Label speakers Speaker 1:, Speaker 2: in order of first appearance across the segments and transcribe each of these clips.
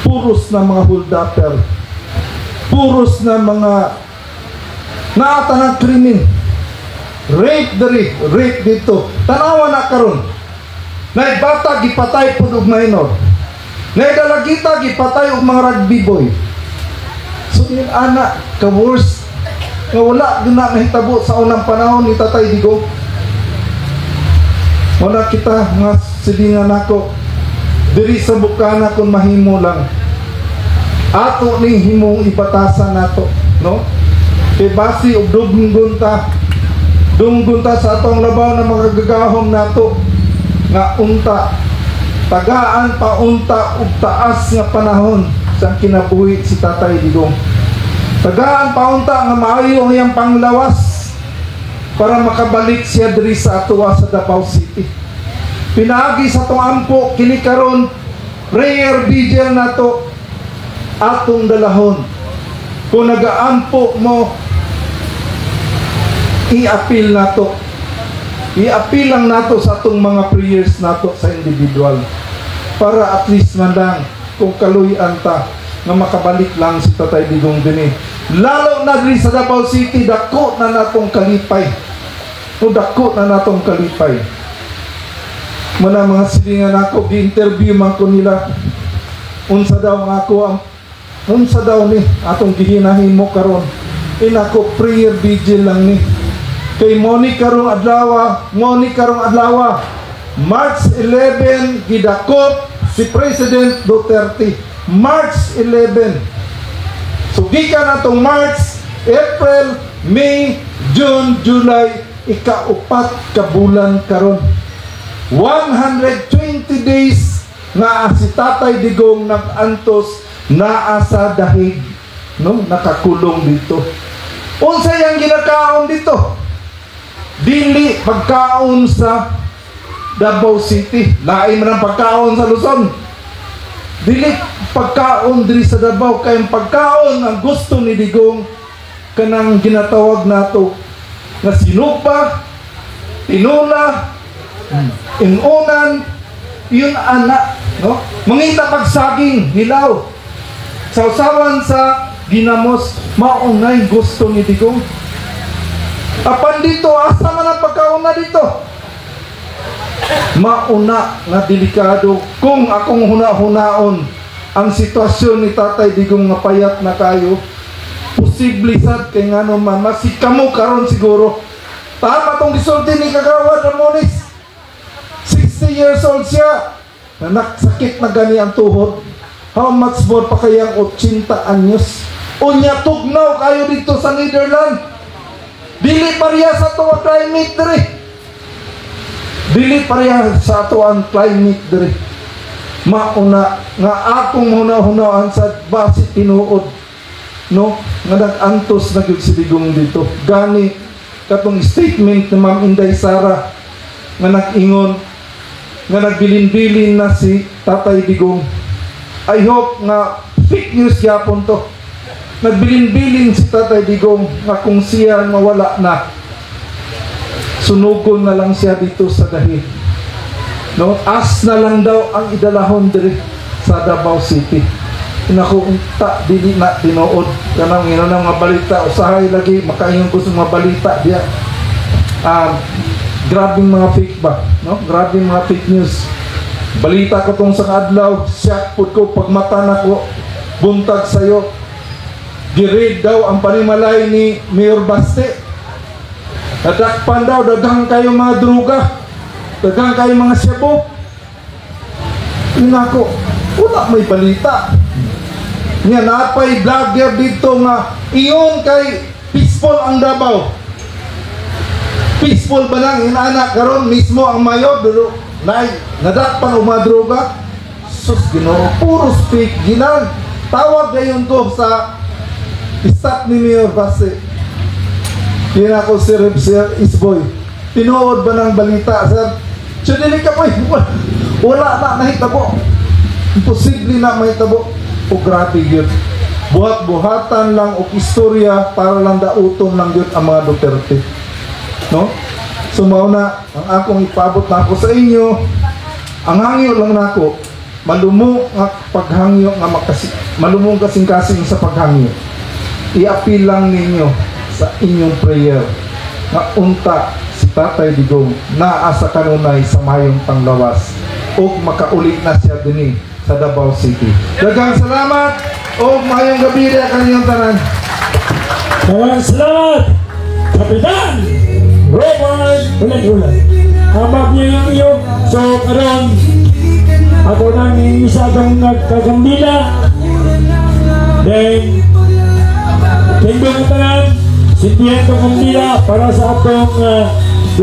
Speaker 1: puros na mga holdapper, puros na mga naata ng krimen, rape diri, rape dito. Tanawa na karon, na bata gipatay pud og minor, na dalagita gipatay og mga rugby boy. So yun ana ka worse nga wala din na nahitabo sa unang panahon ni Tatay Digong. Wala kita nga silingan nako diri sa bukana kung mahimo lang ato ning himong ibatasan nato, no? Kay basi og dunggunta sa atong labaw na magagagahom nato nga unta tagaan paunta ug taas nga panahon sa kinabuhi si Tatay Digong. Tagaan paunta nga maayo ang iyang panglawas para makabalik siya diri sa atuwa sa Davao City. Pinaagi sa tong ampo kini karon prayer vigil nato atong dalahon. Kung nagaampo mo, i-appeal nato. I-appeal lang nato sa atong mga prayers nato sa individual para at least man lang kung kaluyan ta nga makabalik lang si Tatay Digong din. Lalo na diri sa Davao City, dako na natong kalipay. O dako na natong kalipay. Muna mga silingan ako, gi-interview man ko nila. Unsa daw nga ako ang unsa daw ni atong gihinahin mo karon. Inako prayer vigil lang ni. Kay Moni karong adlaw, March 11 gidakop si President Duterte. March 11. So gikan atong March, April, May, June, July, ika-upat ka bulan karon. 120 days nga si Tatay Digong nag-antos naa sa dahig, no? Nakakulong dito. Unsa yang ginakaon dito? Dili pagkaon sa Davao City, lain man ang pagkaon sa Luzon. Dili pagkaon diri sa Davao, kay pagkaon ang gusto ni Digong kanang ginatawag nato nga sinupa, tinula, inunan, yun ana, no? Mangita pagsaging hilaw sausawan sa ginamos, maunay gusto ni Digong. Apan dito, asa man ang pagkaon na dito? Mauna nga delikado. Kung akong huna-hunaon ang sitwasyon ni Tatay Digong nga payat na kayo, posible sad kay ngano man masikamo karon siguro. Tama tong gisulti ni Kagawad Ramones. 60 years old siya. Nagsakit na gani ang tuhod. How much more pa kayang 80 anyos? Unya tugnaw kayo dito sa Netherlands. Dili pareha sa tuwa climate diri. Dili pareha sa tuwang climate diri. Mauna nga akong huna-hunaan sa base tinuod, no? Nga nag-antos na gyud si Digong dito. Gani katong statement ni Ma'am Inday Sara nga nag-ingon nga nagbilin-bilin na si Tatay Digong. I hope nga fake news yapon to. Nagbilin-bilin si Tatay Digong nga kung siya mawala na, sunugon na lang siya dito sa dahig, no? As na lang daw ang idalahon diri sa Davao City. Inakunta dili na tinuod kanang inanang mga balita usahay lagi makaingon ko sa mga balita diya. Grabing mga fake ba, no? Grabing mga fake news. Balita ko tong sa adlaw, siya pud ko pagmata nako buntag sayo. Giread daw ang panimalay ni Mayor Baste. Nadakpan daw, daghang kayo mga druga, daghang kayo mga shabu. Yun ako, wala may balita. Nga napay vlogger dito nga iyon kay peaceful ang Davao. Peaceful ba lang inaanak karon mismo ang mayor dulo nadakpan og mga droga. Sus Ginoo, puro fake ginan. Tawag gayon ko sa staff ni Mayor Baste. Kaya ako Sir Isboy, tinuod ba ng balita, sir? So dili ka po, wala na nahitabo. Imposible na mahitabo. O grabe yun. Buhat-buhatan lang o istorya para lang dauton lang yun ang mga Duterte. No? So mauna, ang akong ipabot na ako sa inyo, ang hangyo lang na ako, malumo nga paghangyo nga malumong kasing-kasing sa paghangyo. I-appeal lang ninyo sa inyong prayer nga unta si Tatay Digong naa sa kanunay sa mayong panglawas ug makauli na siya dinhi sa Davao City. Daghang salamat ug mayong gabi ra kaninyong tanan.
Speaker 2: Maraming salamat, Kapitan Robert Ulan-Ulan. Amag niyo iyo, so karon ako nang isa itong nagkagambila. Then, tindong tanan, sindihan itong kambila para sa atong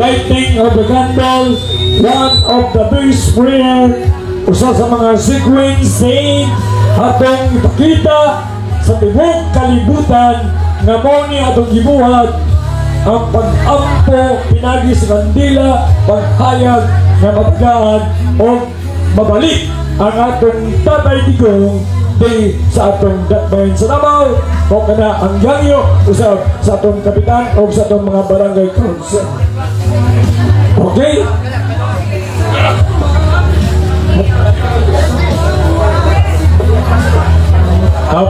Speaker 2: lighting of the candle, one of the best prayer, usa sa mga sequence saint atong ipakita sa tibok kalibutan nga mo ni atong gibuhat ang pag-ampo pinagi sa kandila, paghayag nga matagaan o mabalik ang atong Tatay Digong di sa atong dakbayan sa Davao o kana ang yangyo usab sa atong kapitan o sa atong mga barangay council. Okay?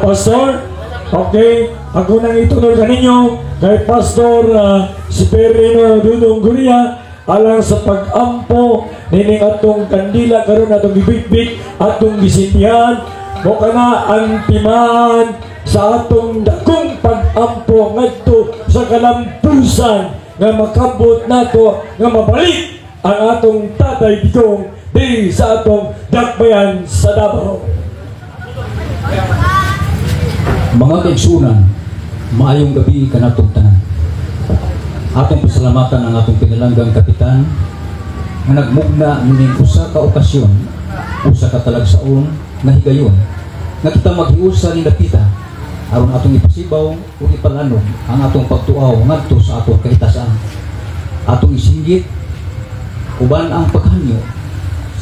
Speaker 2: Pastor, okay, ako nang itunod kaninyo kay Pastor si Perino Dudong Guria alang sa pag-ampo nining atong kandila karon atong gibitbit atong gisindihan mo kana ang timaan sa atong dakong pag-ampo ngadto sa kalampusan nga makabot nato nga mabalik ang atong Tatay Digong di sa atong dakbayan sa Davao.
Speaker 3: Mga kaigsunan, maayong gabi kanatong tanan. Atong pasalamatan ang atong pinalanggang kapitan nga nagmugna ning usa ka okasyon, usa ka talagsaon nga higayon nga kita maghiusa ni dapita aron atong ipasibaw o ipalanog ang atong pagtuaw ngadto sa atong kahitasan. Atong isinggit uban ang paghanyo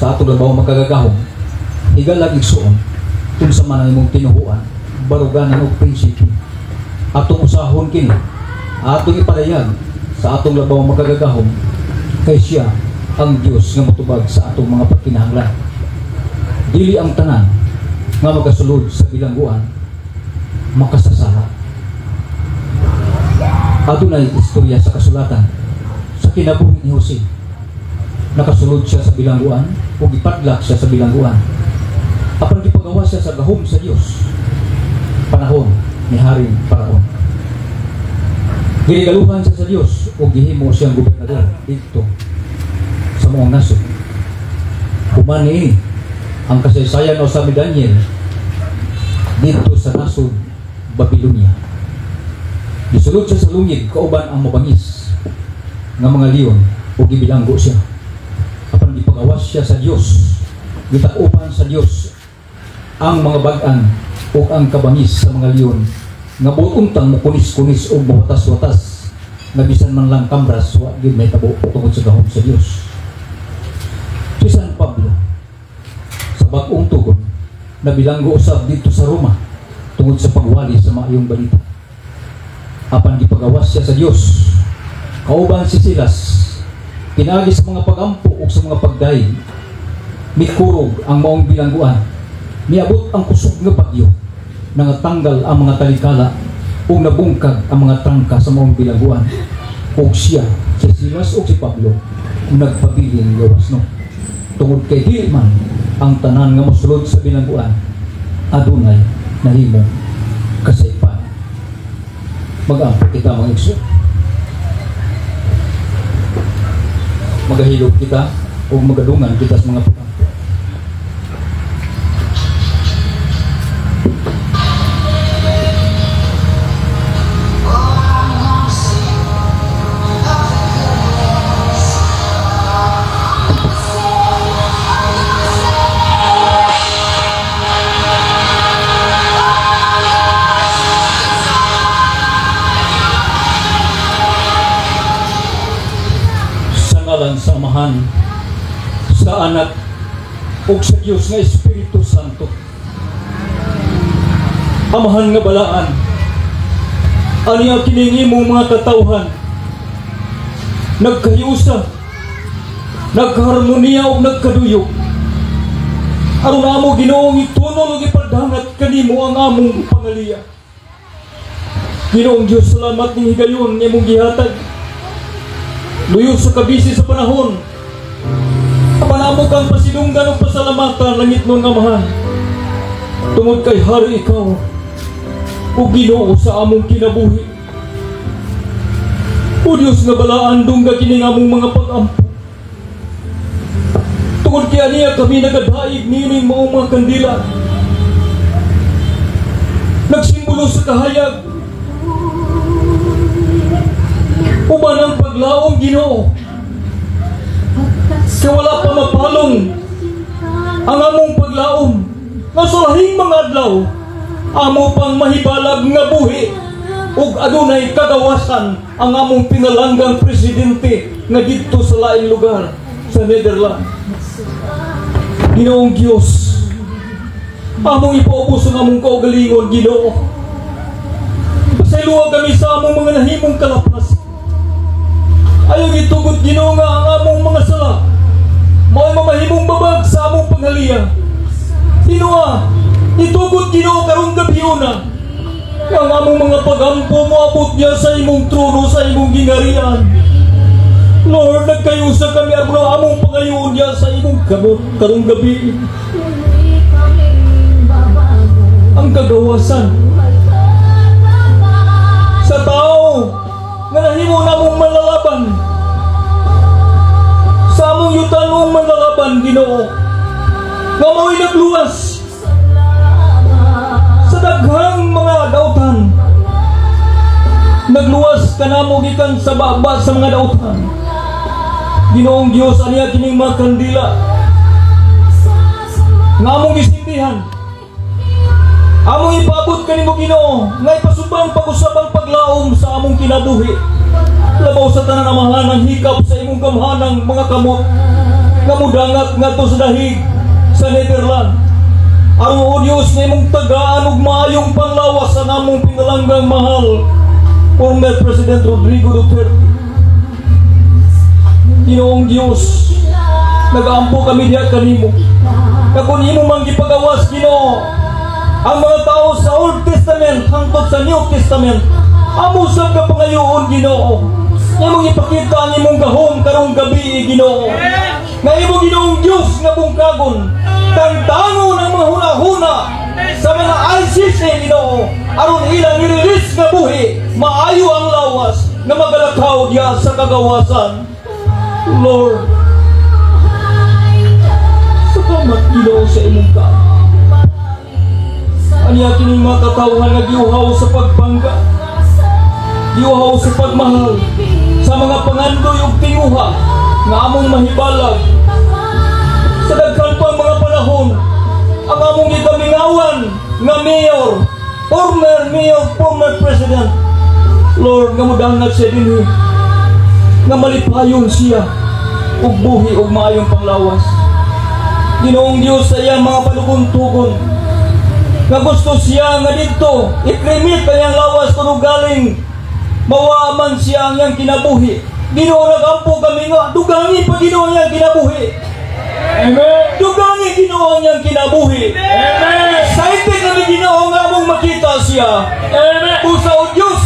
Speaker 3: sa atong labaw magkagagahom higalag igsuon unsa man ang imong tinuhuan baruganan og prinsipyo. Atong usahon kini, atong ipadayag sa atong labaw magkagagahom kay siya ang Dios nga motubag sa atong mga pagkinahanglan. Dili ang tanan nga magasulod sa bilangguan makasasala. Adunay istorya sa kasulatan sa kinabuhi ni Jose. Nakasulod siya sa bilangguan o gipadlak siya sa bilangguan. Apan gipagawa siya sa gahom sa Dios. Panahon ni Haring Paraon. Ginigaluhan siya sa Diyos o gihimo siyang gobernador dito sa mga nasod. Humani ang kasaysayan o sa Daniel dito sa nasod Babilonia. Gisulod siya sa lungig kauban ang mabangis ng mga leon o gibilanggo siya. Apan gipagawas siya sa Diyos, gitakupan sa Diyos ang mga bag-an o ang kabangis sa mga leon nga buuntang mo kunis-kunis o mawatas-watas na bisan man lang kambras wa gid may tabo tungod sa gahom sa Dios. Si San Pablo sa bag-ong tugon nabilanggo usab dito sa Roma tungod sa pagwali sa maayong balita. Apan gipagawas siya sa Dios kauban si Silas pinagi sa mga pagampo o sa mga pagday mikurog ang maong bilangguan. Niabot ang kusog nga bagyo na natanggal ang mga talikala o nabungkag ang mga trangka sa maong bilangguan. O siya, si Silas o si Pablo, nagpabiling gawas no. Tungod kay dili man ang tanan nga mosulod sa bilangguan, adunay nahimo kasaypanan. Mag-ampo kita mga igso. Magahilog kita o magadungan kita sa mga pagkampo. Sa Amahan, sa Anak, ug sa Diyos nga Espiritu Santo. Amahan nga balaan, aniya kiningi mo mga katauhan, nagkayusa, nagkaharmonia ug nagkaduyok.
Speaker 2: Aron amo Ginoong itunon ug ipadangat kanimo ang among pangaliya. Ginoong Dios, salamat ning higayon nga imong gihatag. Luyo sa kabisi sa panahon. Panamo kang pasidunggan ug pasalamatan langit nun Amahan. Tungod kay hari ikaw o Ginoo sa among kinabuhi. O Dios nga balaan dungga kini among mga pag-ampo. Tungod kay aniya kami nagadaig nining maong mga kandila. Nagsimbolo sa kahayag. Uban ang paglaom Ginoo. Kaya wala pa mapalong ang among paglaom. Nga sa lahing mga adlaw, amo pang mahibalag nga buhi ug adunay kagawasan ang among pinalanggang presidente nga didto sa laing lugar sa Netherlands. Ginoong Dios, among ipaubos ang among kaugalingon Ginoo. Pasayloa kami sa among mga nahimong kalapas. Ayaw gitugod Ginoo nga ang among mga sala mao'y mamahimong babag sa among panghaliya. Ginoo, itugod Ginoo karong gabi una ang among mga pagampo moabot niya sa imong trono, sa imong gingharian. Lord, nagkayusa kami ang among pangayoon niya sa imong kamot karong gabi. Ang kagawasan sa tao nga nahimo namong malalaban, sa among yutan mong malalaban Ginoo, nga mo'y nagluwas sa daghang mga dautan. Nagluwas ka namo gikan sa baba sa mga dautan. Ginoong Dios, aniya kining mga kandila nga among gisindihan, among ipaabot kanimo Ginoo, nga ipasubang pag-usabang paglaom sa among kinabuhi. Labaw sa tanan Amahan ang hikap sa imong gamhanang mga kamot nga mudangat ngadto sa dahig sa Netherlands. Aron o Dios nga imong tagaan ug maayong panglawas sa namong pinalanggang mahal former President Rodrigo Duterte. Ginoong Dios, nagaampo kami diha kanimo. Nga kung imo man gipagawas Ginoo ang mga tao sa Old Testament hangtod sa New Testament, amo sab ka pangayoon Ginoo. Imong ipakita ang imong gahom karong gabi Ginoo. Nga imo Ginoong Dios nga bungkagon tangtangon ang mga hunahuna sa mga ICC Ginoo, aron ilang i-release nga buhi maayo ang lawas nga magalakaw diya sa kagawasan. Lord, salamat Ginoo sa imong ka. Aniya kining mga katawhan nga giuhaw sa pagpangga, giuhaw sa pagmahal, sa mga pangandoy ug tinguha nga among mahibalag. Sa daghan pang mga panahon, ang among ikamingawan nga mayor, former president, Lord, nga mudangat siya dinhi, nga malipayon siya ug buhi ug maayong panglawas. Ginoong Dios sa iyang mga palugon-tugon, nga gusto siya nga dito i-cremate kanyang lawas kuno galing mawaman siya ang iyang kinabuhi. Ginoo, nagampo kami nga dugangi pa Ginoo niyang kinabuhi. Amen. Dugangi Ginoo niyang kinabuhi. Amen. Excited kami Ginoo nga among makita siya. Amen. Usa o Dios,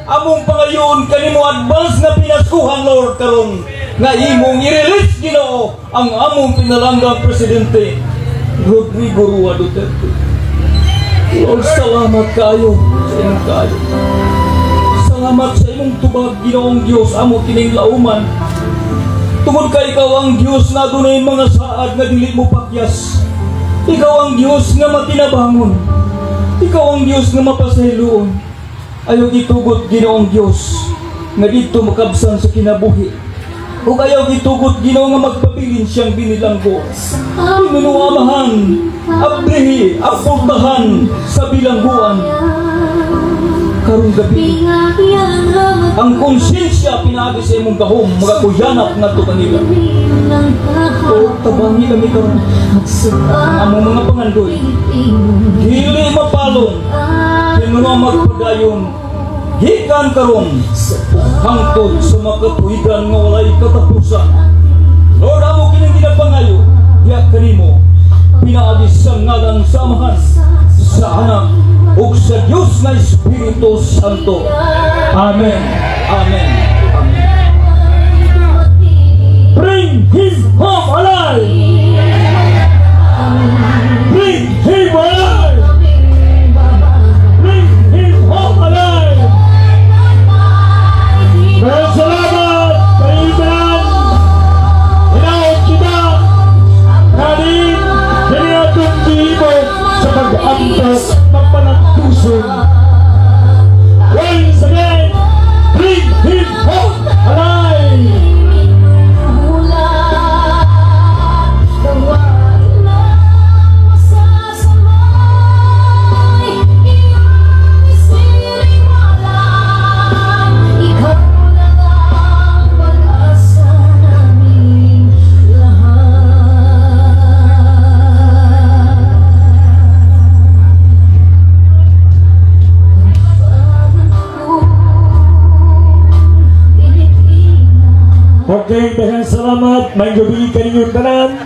Speaker 2: among pangayoon kanimo advance nga pinaskuhan Lord karon nga imong i-release Ginoo ang among pinalanggang presidente Rodrigo Rua Duterte. Lord, salamat kayo sa imong kayo. Salamat sa imong tubag Ginoong Dios, amo kining lauman. Tungod kay ikaw ang Dios nga dunay mga saad nga dili mo pakyas. Ikaw ang Dios nga matinabangon. Ikaw ang Dios nga mapasayloon. Ayaw gitugot Ginoong Dios nga dito makabsan sa kinabuhi. Ug ayaw gitugot Ginoo nga magpabilin siyang binilanggo. Pinunuamahan, abrihi, aportahan sa bilangguan. Karong gabi, ang konsensya pinagi sa imong gahom, magakuyanap nga ito kanila. O tabangi kami karon ang among mga pangandoy. Dili mapalong, pinuno magpadayon, hikan karon hangtod sa makatuwigan nga walay katapusan. Lord, amo kining ginapangayo, diya kanimo
Speaker 3: pinaagi sa ngalan sa Ama, sa Anak, ug sa Dios nga Espiritu Santo. Amen. Amen. Amen.
Speaker 2: Bring him home alive! Bring him alive! Bring him home alive! Maraming salamat, kaibigan! Inaot kita! Kanin, hinatong dito sa pag-antos ng panagpuson. Once again, bring him home alive! Okay, daghang salamat. May gabi kaninyong tanan.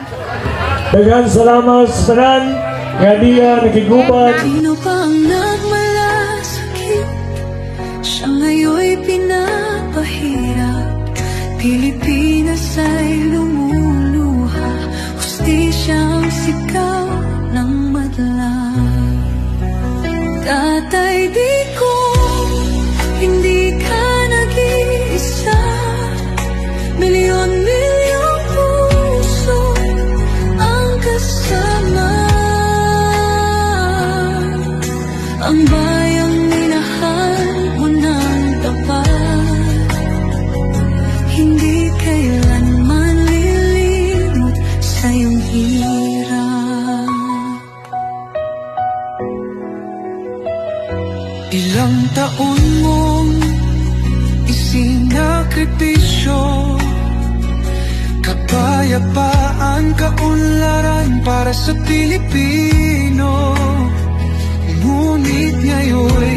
Speaker 2: Daghang salamat sa tanan nga diya nakiguban.
Speaker 4: Sino pa ang nagmalasakit? Siya ngayon'y pinapahirap. Pilipinas ay lumuluha. Hustisyang sigaw ng madlang. Tatay, di ko hindi ka nag-iisa. Milyon-milyong puso ang kasama. Ang bayang minahal mo ng tapat, hindi kailanman lilimot sa iyong hirap. Ilang taon mong isinakripisyo, kapayapaan, kaunlaran para sa Pilipino. Ngunit ngayon